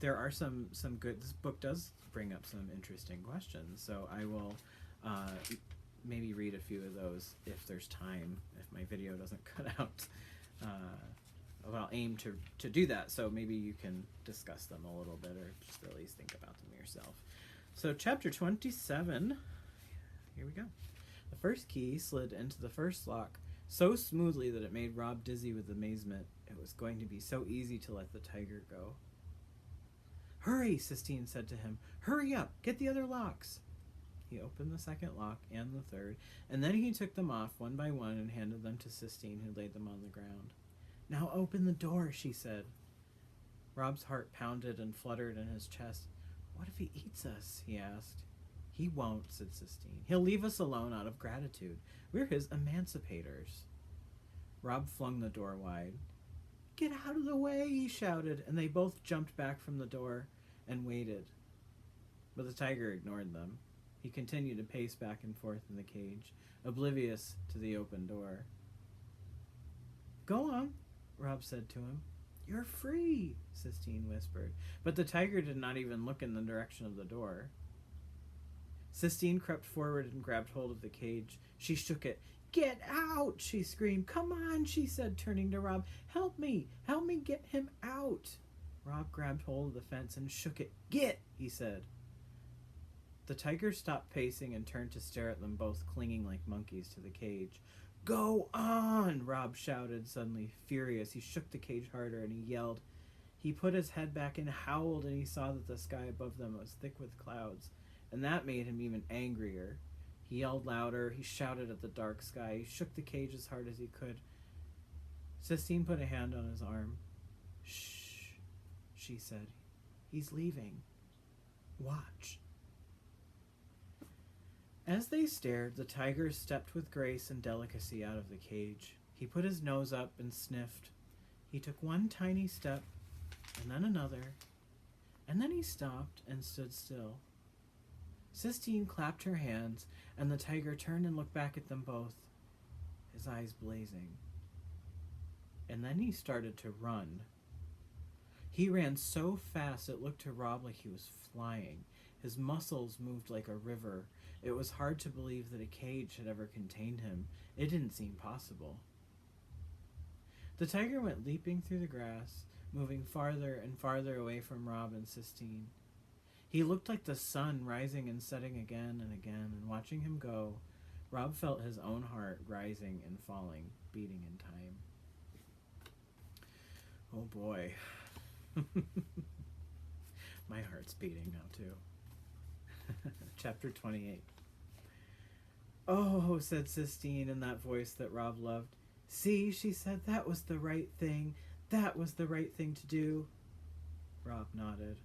there are some good. This book does bring up some interesting questions, so I will maybe read a few of those if there's time, if my video doesn't cut out. I'll aim to do that, so maybe you can discuss them a little bit or just at least think about them yourself. So chapter 27, here we go. The first key slid into the first lock so smoothly that it made Rob dizzy with amazement. It was going to be so easy to let the tiger go. "Hurry," Sistine said to him. "Hurry up, get the other locks." He opened the second lock and the third, and then he took them off one by one and handed them to Sistine, who laid them on the ground. "Now open the door," she said. Rob's heart pounded and fluttered in his chest. "What if he eats us?" he asked. "He won't," said Sistine. "He'll leave us alone out of gratitude. We're his emancipators." Rob flung the door wide. "Get out of the way," he shouted, and they both jumped back from the door and waited. But the tiger ignored them. He continued to pace back and forth in the cage, oblivious to the open door. Go on, Rob said to him. You're free, Sistine whispered, but the tiger did not even look in the direction of the door. Sistine crept forward and grabbed hold of the cage. She shook it. Get out, she screamed. Come on, she said, turning to Rob. Help me get him out. Rob grabbed hold of the fence and shook it. Get, he said. The tiger stopped pacing and turned to stare at them both, clinging like monkeys to the cage. Go on, Rob shouted, suddenly furious. He shook the cage harder and he yelled. He put his head back and howled, and he saw that the sky above them was thick with clouds, and that made him even angrier. He yelled louder. He shouted at the dark sky. He shook the cage as hard as he could. Sistine put a hand on his arm. Shh, she said. He's leaving. Watch. As they stared, the tiger stepped with grace and delicacy out of the cage. He put his nose up and sniffed. He took one tiny step, and then another, and then he stopped and stood still. Sistine clapped her hands, and the tiger turned and looked back at them both, his eyes blazing. And then he started to run. He ran so fast it looked to Rob like he was flying. His muscles moved like a river. It was hard to believe that a cage had ever contained him. It didn't seem possible. The tiger went leaping through the grass, moving farther and farther away from Rob and Sistine. He looked like the sun rising and setting again and again, and watching him go, Rob felt his own heart rising and falling, beating in time. Oh boy. My heart's beating now too. Chapter 28. Oh, said Sistine in that voice that Rob loved. See, she said, that was the right thing. That was the right thing to do. Rob nodded.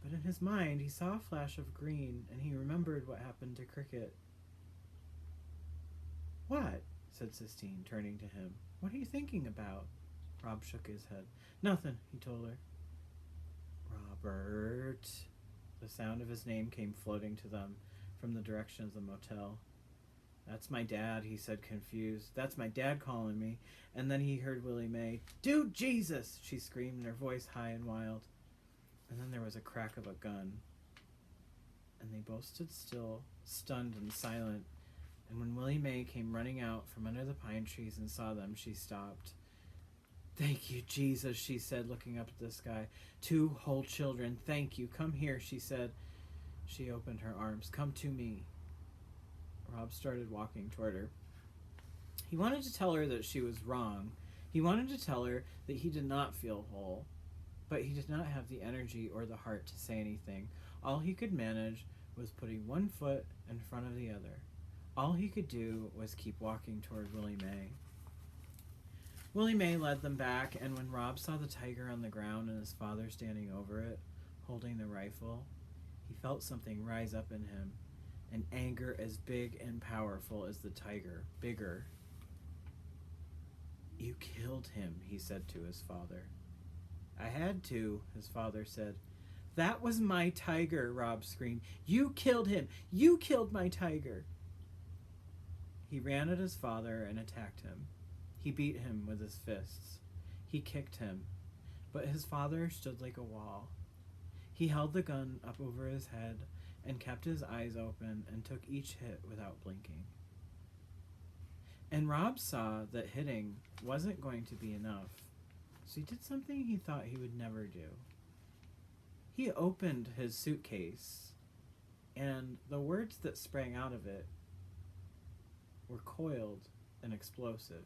But in his mind, he saw a flash of green, and he remembered what happened to Cricket. What? Said Sistine, turning to him. What are you thinking about? Rob shook his head. Nothing, he told her. Robert. The sound of his name came floating to them from the direction of the motel. That's my dad, he said, confused. That's my dad calling me. And then he heard Willie Mae. Dude, Jesus, she screamed, her voice high and wild. And then there was a crack of a gun. And they both stood still, stunned and silent. And when Willie Mae came running out from under the pine trees and saw them, she stopped. Thank you, Jesus, she said, looking up at the sky. 2 whole children, thank you. Come here, she said. She opened her arms. Come to me. Rob started walking toward her. He wanted to tell her that she was wrong. He wanted to tell her that he did not feel whole. But he did not have the energy or the heart to say anything. All he could manage was putting one foot in front of the other. All he could do was keep walking toward Willie Mae. Willie Mae led them back, and when Rob saw the tiger on the ground and his father standing over it, holding the rifle, he felt something rise up in him, an anger as big and powerful as the tiger, bigger. You killed him, he said to his father. I had to, his father said. That was my tiger, Rob screamed. You killed him! You killed my tiger! He ran at his father and attacked him. He beat him with his fists. He kicked him, but his father stood like a wall. He held the gun up over his head and kept his eyes open and took each hit without blinking. And Rob saw that hitting wasn't going to be enough, so he did something he thought he would never do. He opened his suitcase, and the words that sprang out of it were coiled and explosive.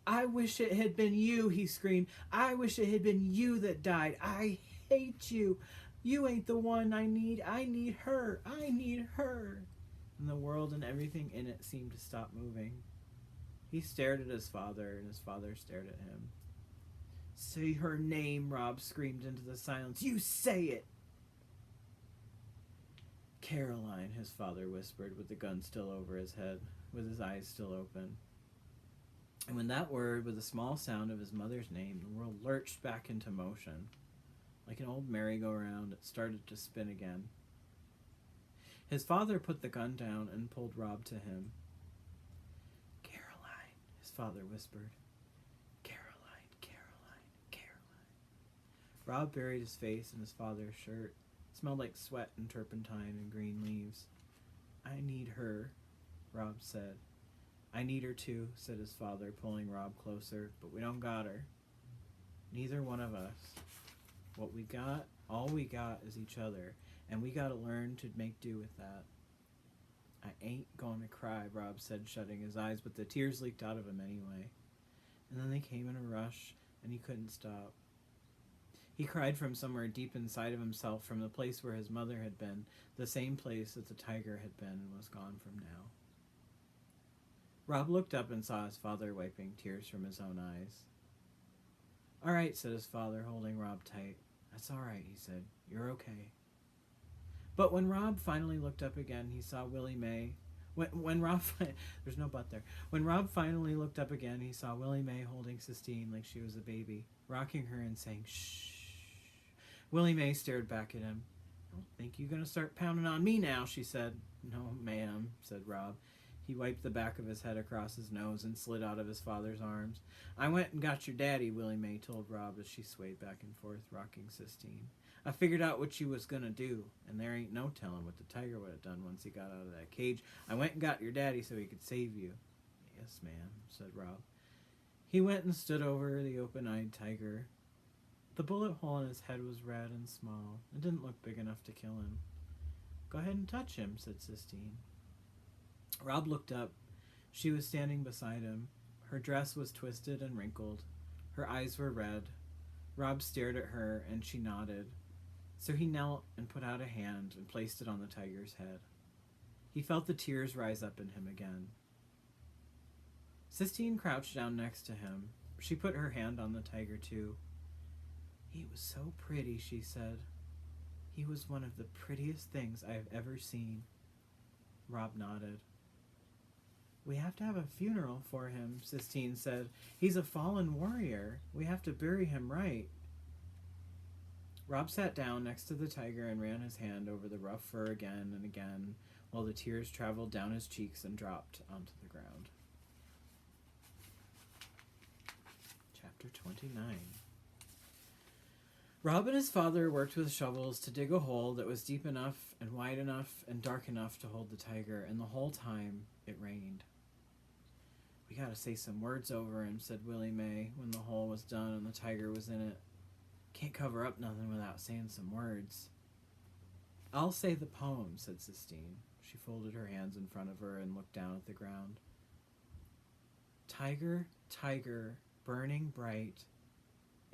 I wish it had been you, he screamed. I wish it had been you that died. I hate you. You ain't the one I need. I need her. I need her. And the world and everything in it seemed to stop moving. He stared at his father, and his father stared at him. Say her name, Rob screamed into the silence. You say it! Caroline, his father whispered, with the gun still over his head, with his eyes still open. And when that word, with a small sound of his mother's name, the world lurched back into motion. Like an old merry-go-round, it started to spin again. His father put the gun down and pulled Rob to him. Caroline, his father whispered. Caroline, Caroline, Caroline. Rob buried his face in his father's shirt. It smelled like sweat and turpentine and green leaves. I need her, Rob said. I need her too, said his father, pulling Rob closer, but we don't got her. Neither one of us. What we got, all we got is each other, and we gotta learn to make do with that. I ain't gonna cry, Rob said, shutting his eyes, but the tears leaked out of him anyway. And then they came in a rush, and he couldn't stop. He cried from somewhere deep inside of himself, from the place where his mother had been, the same place that the tiger had been and was gone from now. Rob looked up and saw his father wiping tears from his own eyes. All right, said his father, holding Rob tight. That's all right, he said. You're okay. But when Rob finally looked up again, he saw Willie Mae. There's no but there. When Rob finally looked up again, he saw Willie Mae holding Sistine like she was a baby, rocking her and saying, shh. Willie Mae stared back at him. I don't think you're going to start pounding on me now, she said. No, ma'am, said Rob. He wiped the back of his head across his nose and slid out of his father's arms. I went and got your daddy, Willie Mae told Rob as she swayed back and forth, rocking Sistine. I figured out what you was gonna do, and there ain't no telling what the tiger would have done once he got out of that cage. I went and got your daddy so he could save you. Yes, ma'am, said Rob. He went and stood over the open-eyed tiger. The bullet hole in his head was red and small. It didn't look big enough to kill him. Go ahead and touch him, said Sistine. Rob looked up. She was standing beside him. Her dress was twisted and wrinkled. Her eyes were red. Rob stared at her, and she nodded. So he knelt and put out a hand and placed it on the tiger's head. He felt the tears rise up in him again. Sistine crouched down next to him. She put her hand on the tiger, too. He was so pretty, she said. He was one of the prettiest things I have ever seen. Rob nodded. We have to have a funeral for him, Sistine said. He's a fallen warrior. We have to bury him right. Rob sat down next to the tiger and ran his hand over the rough fur again and again, while the tears traveled down his cheeks and dropped onto the ground. Chapter 29. Rob and his father worked with shovels to dig a hole that was deep enough and wide enough and dark enough to hold the tiger, and the whole time it rained. We gotta say some words over him, said Willie Mae when the hole was done and the tiger was in it. Can't cover up nothing without saying some words. I'll say the poem, said Sistine. She folded her hands in front of her and looked down at the ground. Tiger, tiger, burning bright,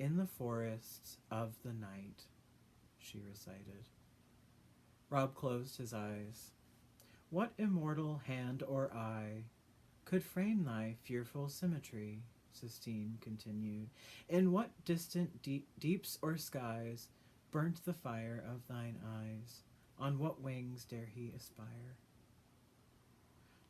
in the forests of the night, she recited. Rob closed his eyes. What immortal hand or eye could frame thy fearful symmetry? Sistine continued. In what distant deeps or skies burnt the fire of thine eyes? On what wings dare he aspire?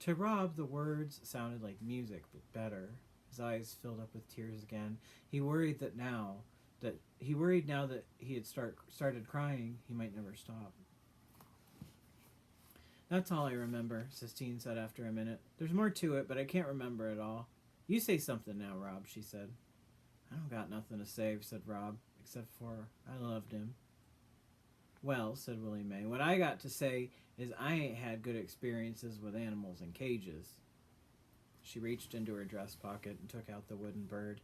To Rob, the words sounded like music, but better. His eyes filled up with tears again. He worried now that he had started crying, he might never stop. That's all I remember, Sistine said after a minute. There's more to it, but I can't remember it all. You say something now, Rob, she said. I don't got nothing to say, said Rob, except for I loved him. Well, said Willie Mae, what I got to say is I ain't had good experiences with animals in cages. She reached into her dress pocket and took out the wooden bird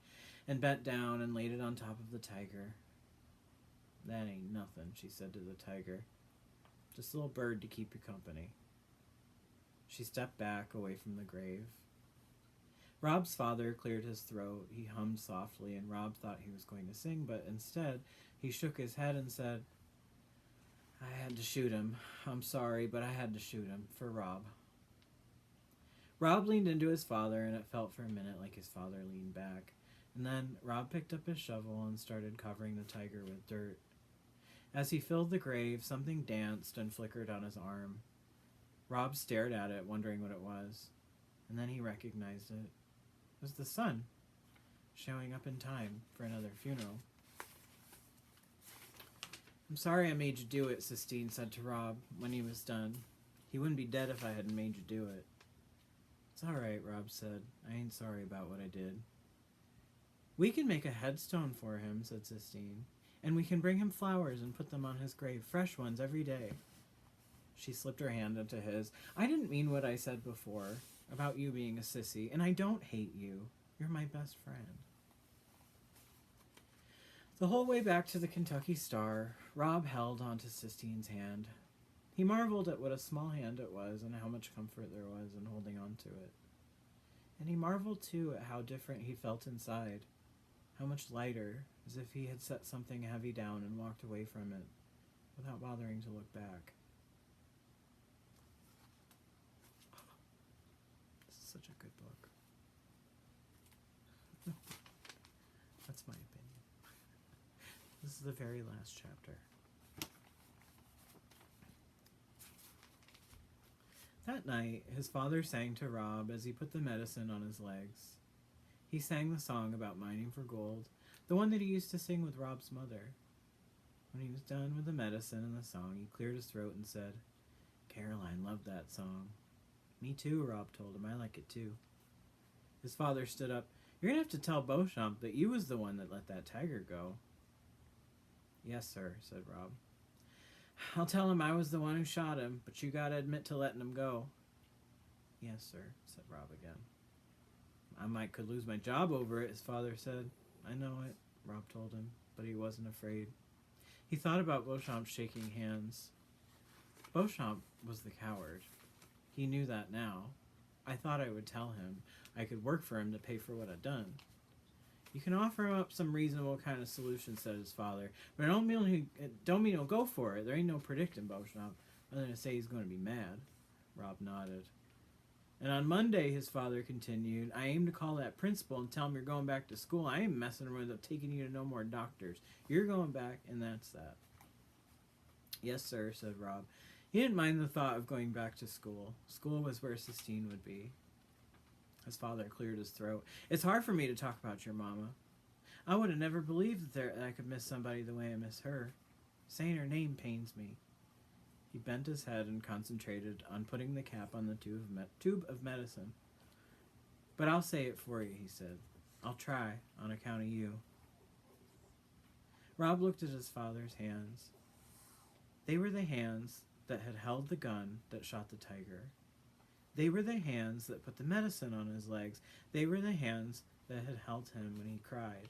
and bent down and laid it on top of the tiger. That ain't nothing, she said to the tiger. Just a little bird to keep you company. She stepped back away from the grave. Rob's father cleared his throat. He hummed softly, and Rob thought he was going to sing, but instead he shook his head and said, I had to shoot him. I'm sorry, but I had to shoot him for Rob. Rob leaned into his father, and it felt for a minute like his father leaned back. And then Rob picked up his shovel and started covering the tiger with dirt. As he filled the grave, something danced and flickered on his arm. Rob stared at it, wondering what it was, and then he recognized it. It was the sun, showing up in time for another funeral. I'm sorry I made you do it, Sistine said to Rob when he was done. He wouldn't be dead if I hadn't made you do it. It's all right, Rob said. I ain't sorry about what I did. We can make a headstone for him, said Sistine, and we can bring him flowers and put them on his grave, fresh ones every day. She slipped her hand into his. I didn't mean what I said before about you being a sissy, and I don't hate you. You're my best friend. The whole way back to the Kentucky Star, Rob held onto Sistine's hand. He marveled at what a small hand it was and how much comfort there was in holding on to it. And he marveled, too, at how different he felt inside, how much lighter, as if he had set something heavy down and walked away from it, without bothering to look back. This is such a good book. That's my opinion. This is the very last chapter. That night, his father sang to Rob as he put the medicine on his legs. He sang the song about mining for gold, the one that he used to sing with Rob's mother. When he was done with the medicine and the song, he cleared his throat and said, Caroline loved that song. Me too, Rob told him. I like it too. His father stood up. You're going to have to tell Beauchamp that you was the one that let that tiger go. Yes, sir, said Rob. I'll tell him I was the one who shot him, but you gotta admit to letting him go. Yes, sir, said Rob again. I could lose my job over it, his father said. I know it, Rob told him, but he wasn't afraid. He thought about Beauchamp shaking hands. Beauchamp was the coward. He knew that now. I thought I would tell him I could work for him to pay for what I'd done. You can offer him up some reasonable kind of solution, said his father, but I don't mean he'll go for it. There ain't no predicting Beauchamp, other than to say he's going to be mad. Rob nodded. And on Monday, his father continued, I aim to call that principal and tell him you're going back to school. I ain't messing around with taking you to no more doctors. You're going back, and that's that. Yes, sir, said Rob. He didn't mind the thought of going back to school. School was where Sistine would be. His father cleared his throat. It's hard for me to talk about your mama. I would have never believed that I could miss somebody the way I miss her. Saying her name pains me. He bent his head and concentrated on putting the cap on the tube of medicine. But I'll say it for you, he said. I'll try, on account of you. Rob looked at his father's hands. They were the hands that had held the gun that shot the tiger. They were the hands that put the medicine on his legs. They were the hands that had held him when he cried.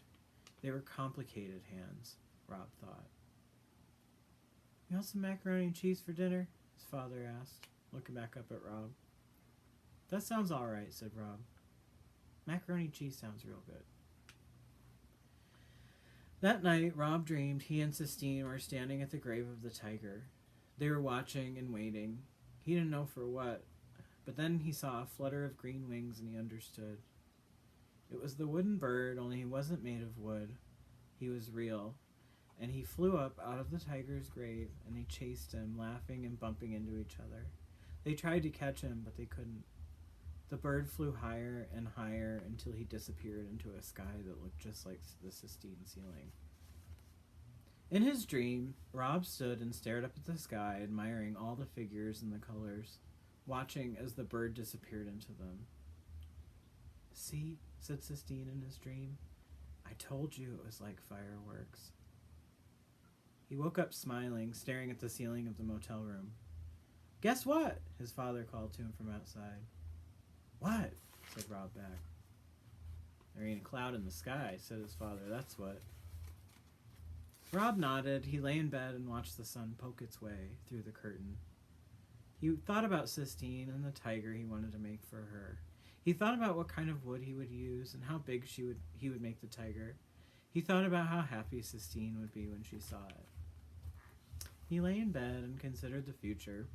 They were complicated hands, Rob thought. You want some macaroni and cheese for dinner? His father asked, looking back up at Rob. That sounds all right, said Rob. Macaroni and cheese sounds real good. That night, Rob dreamed he and Sistine were standing at the grave of the tiger. They were watching and waiting. He didn't know for what. But then he saw a flutter of green wings and he understood. It was the wooden bird, only he wasn't made of wood. He was real. And he flew up out of the tiger's grave and they chased him, laughing and bumping into each other. They tried to catch him, but they couldn't. The bird flew higher and higher until he disappeared into a sky that looked just like the Sistine ceiling. In his dream, Rob stood and stared up at the sky, admiring all the figures and the colors, watching as the bird disappeared into them. See, said Sistine in his dream, I told you it was like fireworks. He woke up smiling, staring at the ceiling of the motel room. Guess what? His father called to him from outside. What? Said Rob back. There ain't a cloud in the sky, said his father, that's what. Rob nodded. He lay in bed and watched the sun poke its way through the curtain. He thought about Sistine and the tiger he wanted to make for her. He thought about what kind of wood he would use and how big he would make the tiger. He thought about how happy Sistine would be when she saw it. He lay in bed and considered the future.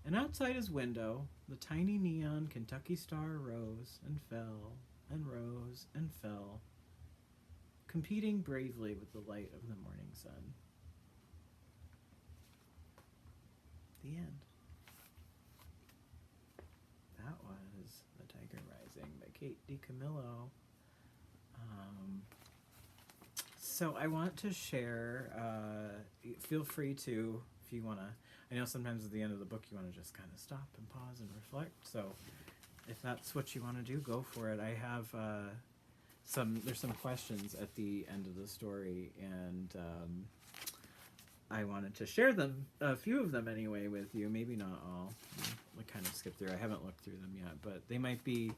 And outside his window, the tiny neon Kentucky Star rose and fell and rose and fell, competing bravely with the light of the morning sun. The end. That was The Tiger Rising by Kate DiCamillo. So I want to share, feel free to, if you want to, I know sometimes at the end of the book you want to just kind of stop and pause and reflect, so if that's what you want to do, go for it. I have there's some questions at the end of the story, and I wanted to share them, a few of them anyway, with you. Maybe not all. I kind of skipped through. I haven't looked through them yet, but they might be,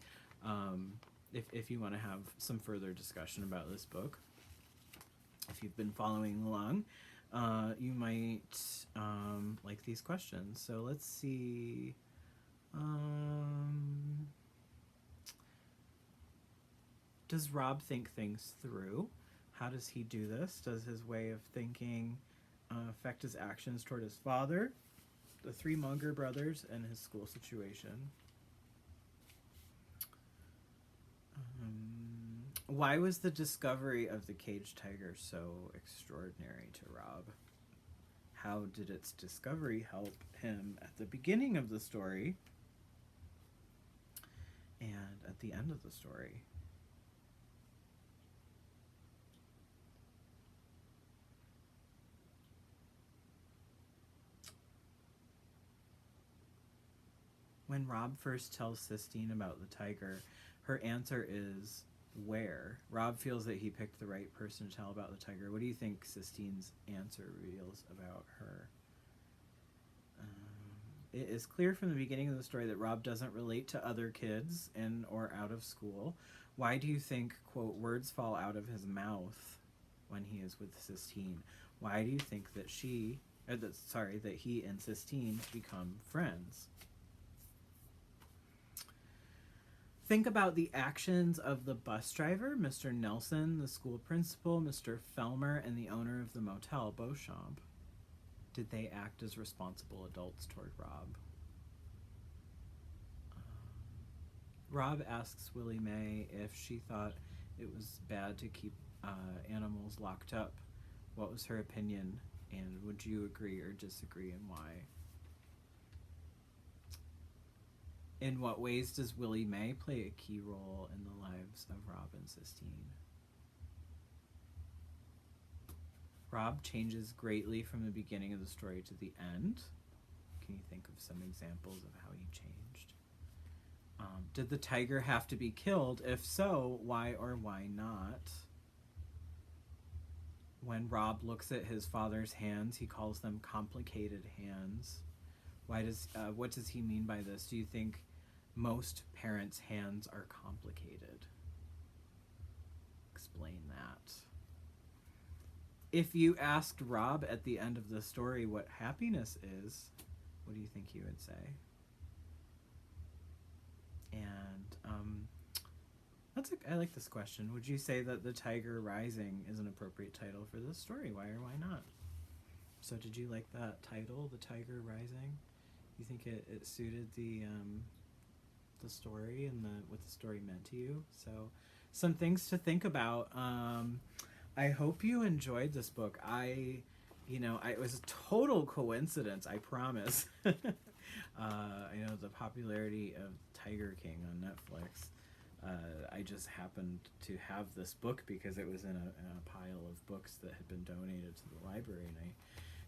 if you want to have some further discussion about this book. If you've been following along, you might like these questions. So let's see. Does Rob think things through? How does he do this? Does his way of thinking affect his actions toward his father, the three Munger brothers, and his school situation? Why was the discovery of the caged tiger so extraordinary to Rob? How did its discovery help him at the beginning of the story and at the end of the story? When Rob first tells Sistine about the tiger, her answer is where. Rob feels that he picked the right person to tell about the tiger. What do you think Sistine's answer reveals about her? It is clear from the beginning of the story that Rob doesn't relate to other kids in or out of school. Why do you think, quote, words fall out of his mouth when he is with Sistine? Why do you think that that he and Sistine become friends? Think about the actions of the bus driver, Mr. Nelson, the school principal, Mr. Felmer, and the owner of the motel, Beauchamp. Did they act as responsible adults toward Rob? Rob asks Willie Mae if she thought it was bad to keep animals locked up. What was her opinion, and would you agree or disagree, and why? In what ways does Willie Mae play a key role in the lives of Rob and Sistine? Rob changes greatly from the beginning of the story to the end. Can you think of some examples of how he changed? Did the tiger have to be killed? If so, why or why not? When Rob looks at his father's hands, he calls them complicated hands. What does he mean by this? Do you think most parents' hands are complicated? Explain that. If you asked Rob at the end of the story what happiness is, what do you think he would say? And I like this question. Would you say that The Tiger Rising is an appropriate title for this story? Why or why not? So did you like that title, The Tiger Rising? You think it suited the story and what the story meant to you? So some things to think about. I hope you enjoyed this book. It was a total coincidence, I promise. I know the popularity of Tiger King on Netflix. I just happened to have this book because it was in a pile of books that had been donated to the library, and I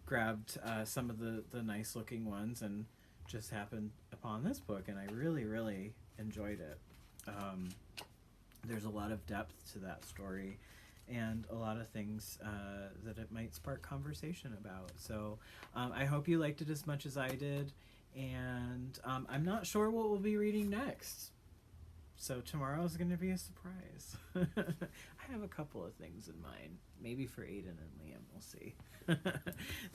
grabbed some of the nice looking ones and just happened upon this book, and I really, really enjoyed it. There's a lot of depth to that story and a lot of things that it might spark conversation about. So I hope you liked it as much as I did, and I'm not sure what we'll be reading next. So tomorrow is going to be a surprise. I have a couple of things in mind. Maybe for Aiden and Liam. We'll see.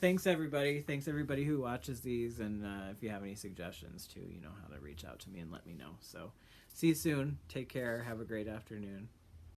Thanks, everybody. Thanks, everybody who watches these. And if you have any suggestions, too, you know how to reach out to me and let me know. So see you soon. Take care. Have a great afternoon.